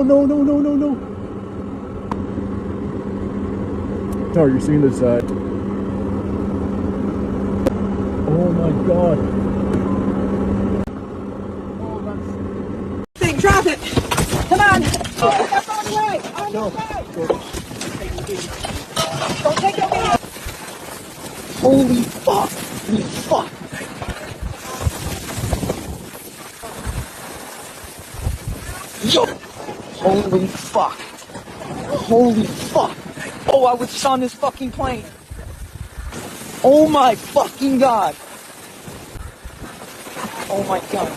no, no, no, no, no. Oh, you're seeing this side. Oh my god. Thing, drop it! Come on! Oh, that's on the way! On the way! Don't take it out! Holy fuck! Holy fuck! Yo! Holy fuck! Holy fuck! Oh, I was just on this fucking plane! Oh my fucking god! Oh my god!